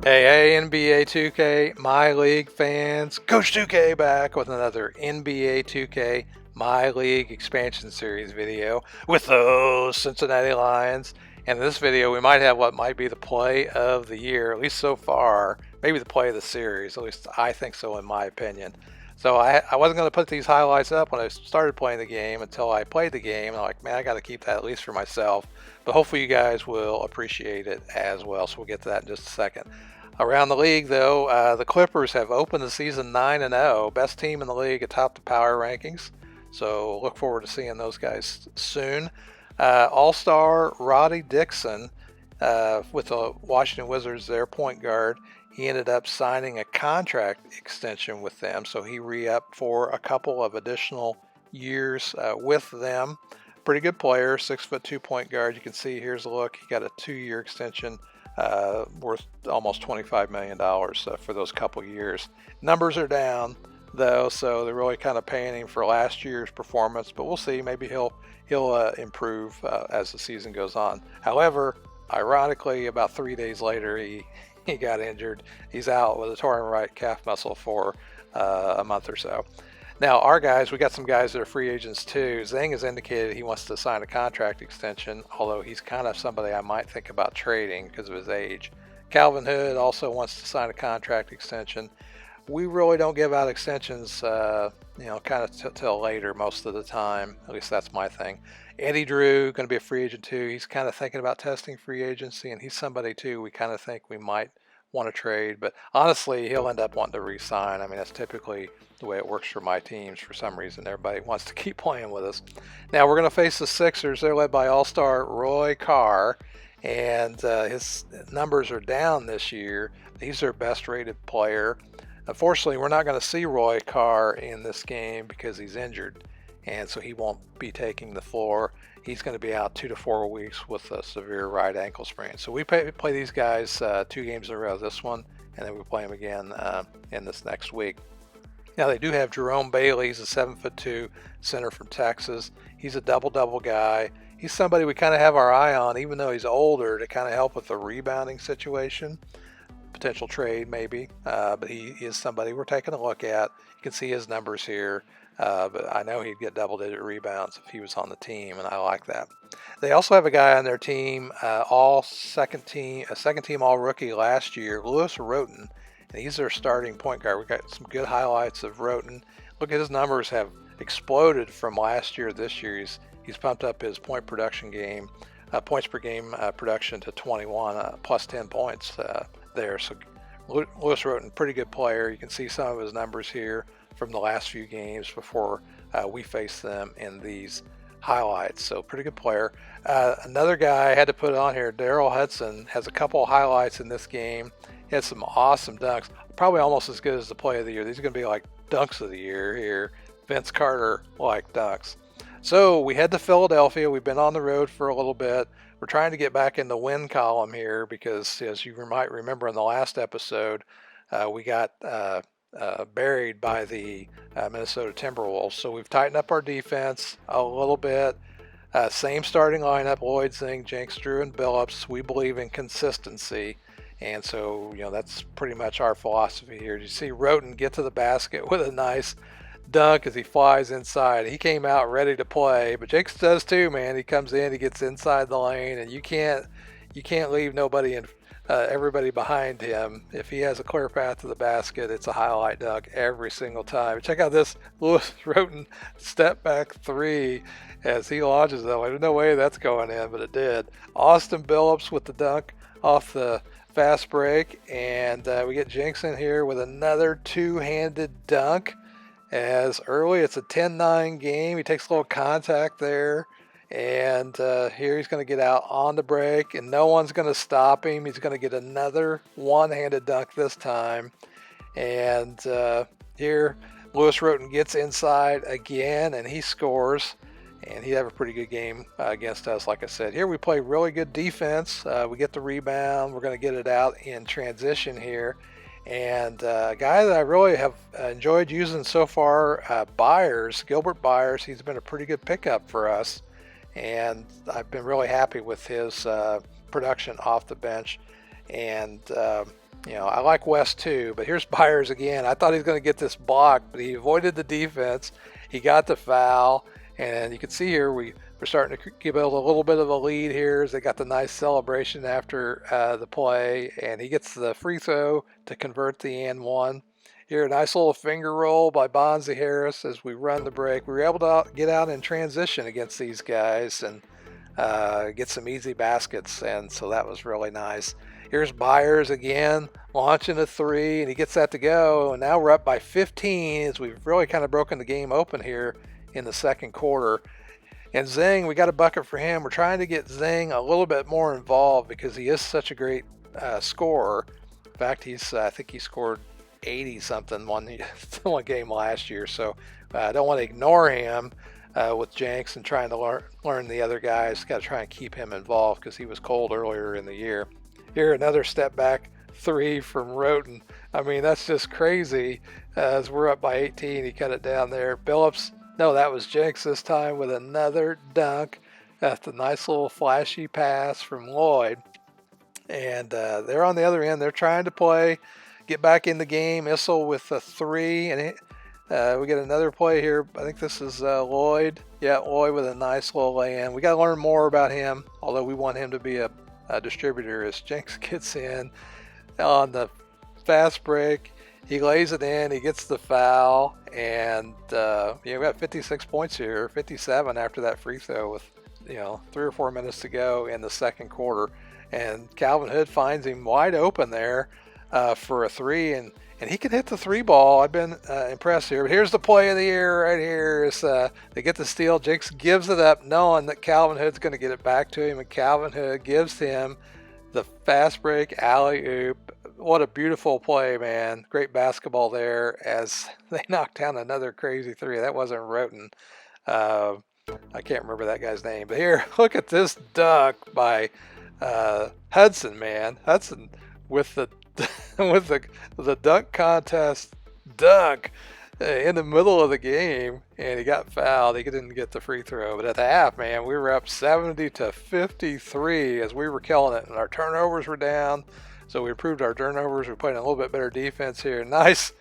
Hey, NBA 2K MyLeague fans, Coach 2K back with another NBA 2K MyLeague expansion series video with those Cincinnati Lions. And in this video, we might have what might be the play of the year, at least so far, maybe the play of the series, at least I think so in my opinion. So I wasn't going to put these highlights up when I started playing the game until I played the game. I'm like, man, I got to keep that at least for myself. But hopefully you guys will appreciate it as well. So we'll get to that in just a second. Around the league, though, the Clippers have opened the season 9-0, best team in the league atop the power rankings. So look forward to seeing those guys soon. All-star Roddy Dixon with the Washington Wizards, their point guard, he ended up signing a contract extension with them. So he re-upped for a couple of additional years with them. Pretty good player, 6'2" point guard. You can see here's a look. He got a 2-year extension. Worth almost $25 million for those couple years. Numbers are down though, so they're really kind of paying him for last year's performance, but we'll see. Maybe he'll improve as the season goes on. However, ironically, about 3 days later, he got injured. He's out with a torn right calf muscle for a month or so. Now, our guys, we got some guys that are free agents too. Zhang has indicated he wants to sign a contract extension, although he's kind of somebody I might think about trading because of his age. Calvin Hood also wants to sign a contract extension. We really don't give out extensions, kind of till later most of the time. At least that's my thing. Eddie Drew, going to be a free agent too. He's kind of thinking about testing free agency, and he's somebody too we kind of think we might want to trade, but honestly, he'll end up wanting to re-sign. I mean, that's typically the way it works for my teams. For some reason, everybody wants to keep playing with us. Now we're going to face the Sixers. They're led by all-star Roy Carr, and his numbers are down this year. He's their best-rated player. Unfortunately, we're not going to see Roy Carr in this game because he's injured, and so he won't be taking the floor. He's going to be out 2 to 4 weeks with a severe right ankle sprain. So we play these guys 2 games in a row, this one, and then we play them again in this next week. Now, they do have Jerome Bailey. He's a 7'2" center from Texas. He's a double-double guy. He's somebody we kind of have our eye on, even though he's older, to kind of help with the rebounding situation. Potential trade, maybe. But he is somebody we're taking a look at. You can see his numbers here. But I know he'd get double-digit rebounds if he was on the team, and I like that. They also have a guy on their team, a second team all-rookie last year, Lewis Roten. And he's their starting point guard. We got some good highlights of Roten. Look at his numbers have exploded from last year to this year. He's pumped up his points per game production to 21, plus 10 points there. So Lewis Roten, pretty good player. You can see some of his numbers here from the last few games before we face them in these highlights. So pretty good player. Another guy I had to put on here, Daryl Hudson, has a couple of highlights in this game. He had some awesome dunks, probably almost as good as the play of the year. These are going to be like dunks of the year here. Vince Carter like dunks. So we head to Philadelphia. We've been on the road for a little bit. We're trying to get back in the win column here because, as you might remember in the last episode, we got buried by the Minnesota Timberwolves. So we've tightened up our defense a little bit. Same starting lineup: Lloyd, Zing, Jenks, Drew, and Billups. We believe in consistency. And so, that's pretty much our philosophy here. You see Roten get to the basket with a nice dunk as he flies inside. He came out ready to play, but Jenks does too, man. He comes in, he gets inside the lane, and you can't leave everybody behind him. If he has a clear path to the basket, it's a highlight dunk every single time. Check out this Lewis Roten step back 3 as he launches them. There's no way that's going in, but it did. Austin Billups with the dunk off the fast break, and we get Jenks in here with another two-handed dunk. As early, it's a 10-9 game. He takes a little contact there, and here he's going to get out on the break, and no one's going to stop him. He's going to get another one-handed dunk this time, and here Lewis Roten gets inside again, and he scores. And he'd have a pretty good game against us, like I said. Here we play really good defense. We get the rebound. We're going to get it out in transition here. And a guy that I really have enjoyed using so far, Gilbert Byers. He's been a pretty good pickup for us. And I've been really happy with his production off the bench. And I like West too, but here's Byers again. I thought he was going to get this block, but he avoided the defense. He got the foul, and you can see here we're starting to give a little bit of a lead here as they got the nice celebration after the play, and he gets the free throw to convert the and one. Here, a nice little finger roll by Bonzi Harris as we run the break. We were able to get out in transition against these guys and get some easy baskets, and so that was really nice. Here's Byers again, launching a three, and he gets that to go. And now we're up by 15 as we've really kind of broken the game open here in the second quarter. And Zing, we got a bucket for him. We're trying to get Zing a little bit more involved because he is such a great scorer. In fact, I think he scored 80-something one game last year. So I don't want to ignore him with Jenks and trying to learn the other guys. Got to try and keep him involved because he was cold earlier in the year. Here, another step back three from Roten. I mean, that's just crazy. As we're up by 18, he cut it down there. Billups, no, that was Jenks this time with another dunk. That's a nice little flashy pass from Lloyd. And they're on the other end. They're trying to get back in the game. Issel with a three. And we get another play here. I think this is Lloyd. Yeah, Lloyd with a nice little lay-in. We got to learn more about him, although we want him to be a distributor. As Jenks gets in on the fast break, he lays it in, he gets the foul, and we got 56 points here, 57 after that free throw with 3 or 4 minutes to go in the second quarter, and Calvin Hood finds him wide open there for a three, and he can hit the three ball. I've been impressed here. But here's the play of the year right here. They get the steal. Jenks gives it up knowing that Calvin Hood's going to get it back to him, and Calvin Hood gives him the fast break alley-oop. What a beautiful play, man. Great basketball there as they knocked down another crazy three. That wasn't Roten. I can't remember that guy's name. But here, look at this dunk by Hudson, man. Hudson with the with the dunk contest dunk in the middle of the game, and he got fouled. He didn't get the free throw. But at the half, man, we were up 70-53 as we were killing it, and our turnovers were down. So we improved our turnovers. We're playing a little bit better defense here. Nice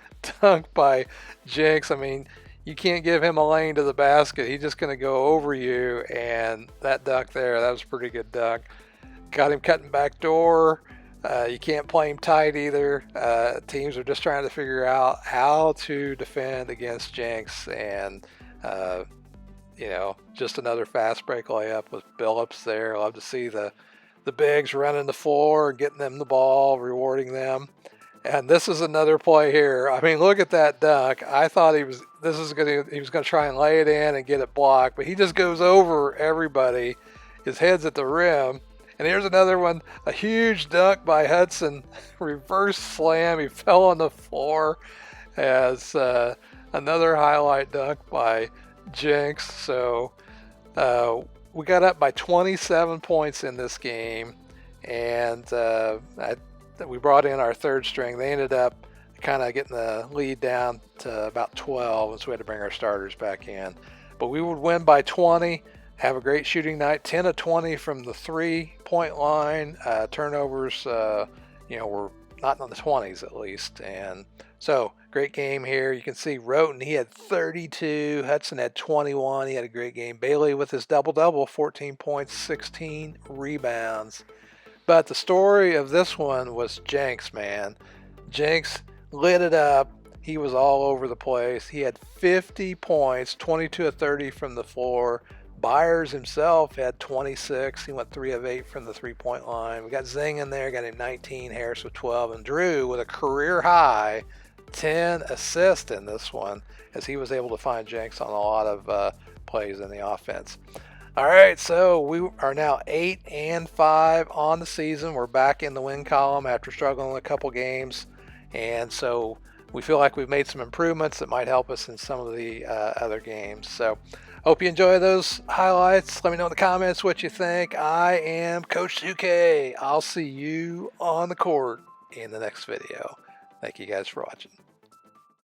dunk by Jenks. I mean, you can't give him a lane to the basket. He's just going to go over you, and that dunk there, that was a pretty good dunk. Got him cutting back door. You can't play him tight either. Teams are just trying to figure out how to defend against Jenks, and just another fast break layup with Billups there. I love to see the bigs running the floor and getting them the ball, rewarding them. And this is another play here. I mean, look at that dunk. I thought he was going to try and lay it in and get it blocked, but he just goes over everybody. His head's at the rim. And here's another one, a huge dunk by Hudson, reverse slam. He fell on the floor as another highlight dunk by Jenks. So we got up by 27 points in this game, and we brought in our third string. They ended up kind of getting the lead down to about 12, so we had to bring our starters back in. But we would win by 20. Have a great shooting night. 10 of 20 from the 3-point line. Turnovers, were not in the 20s at least. And so, great game here. You can see Roten, he had 32. Hudson had 21. He had a great game. Bailey with his double-double, 14 points, 16 rebounds. But the story of this one was Jenks, man. Jenks lit it up. He was all over the place. He had 50 points, 22 of 30 from the floor. Byers himself had 26. He went 3 of 8 from the 3-point line. We got Zing in there, got him 19, Harris with 12, and Drew with a career high 10 assists in this one as he was able to find Jenks on a lot of plays in the offense. All right, so we are now 8-5 on the season. We're back in the win column after struggling a couple games, and so we feel like we've made some improvements that might help us in some of the other games. So hope you enjoy those highlights. Let me know in the comments what you think. I am Coach 2K. I'll see you on the court in the next video. Thank you guys for watching.